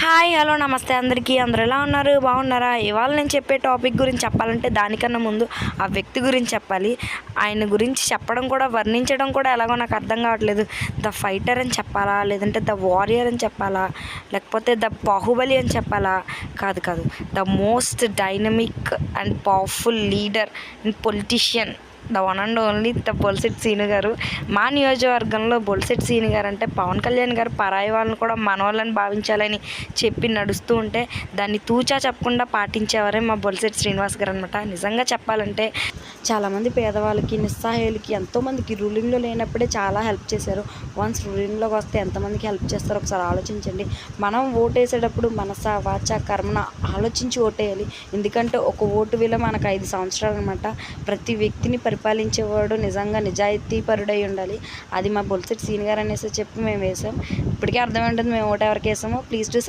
Hi hello నమస్తే అందరికీ. అందరూ ఎలా ఉన్నారు? బాగున్నారా? ఇవాళ నేను చెప్పే టాపిక్ గురించి చెప్పాలంటే దానికన్నా ముందు ఆ వ్యక్తి గురించి చెప్పాలి. ఆయన గురించి చెప్పడం కూడా వర్ణించడం కూడా ఎలాగో నాకు అర్థం కావట్లేదు. ద ఫైటర్ అని చెప్పాలా, లేదంటే ద వారియర్ అని చెప్పాలా, లేకపోతే ద బాహుబలి అని చెప్పాలా? కాదు, the most dynamic and powerful leader and politician, the one and only the Bolisetti Srinu గారు. మా నియోజకవర్గంలో బొలిశెట్టి శ్రీను గారు అంటే పవన్ కళ్యాణ్ గారు పరాయి వాళ్ళని కూడా మనవాళ్ళని భావించాలని చెప్పి నడుస్తూ ఉంటే దాన్ని తూచా చెప్పకుండా పాటించేవారే మా బొలిశెట్టి శ్రీనివాస్ గారు అనమాట. నిజంగా చెప్పాలంటే చాలామంది పేదవాళ్ళకి, నిస్సహాయులకి, ఎంతోమందికి రూలింగ్లో లేనప్పుడే చాలా హెల్ప్ చేశారు. వన్స్ రూలింగ్లోకి వస్తే ఎంతమందికి హెల్ప్ చేస్తారో ఒకసారి ఆలోచించండి. మనం ఓటేసేటప్పుడు మనస వాచ కర్మన ఆలోచించి ఓటేయాలి. ఎందుకంటే ఒక ఓటు విలువ మనకు 5 సంవత్సరాలు అనమాట. ప్రతి వ్యక్తిని పరిపాలించేవాడు నిజంగా నిజాయితీపరుడై ఉండాలి. అది మా బొలిశెట్టి శ్రీను గారు అనేసి చెప్పి మేము వేసాం. ఇప్పటికే అర్థమైంటుంది మేము ఓటు ఎవరికి వేసామో. Please to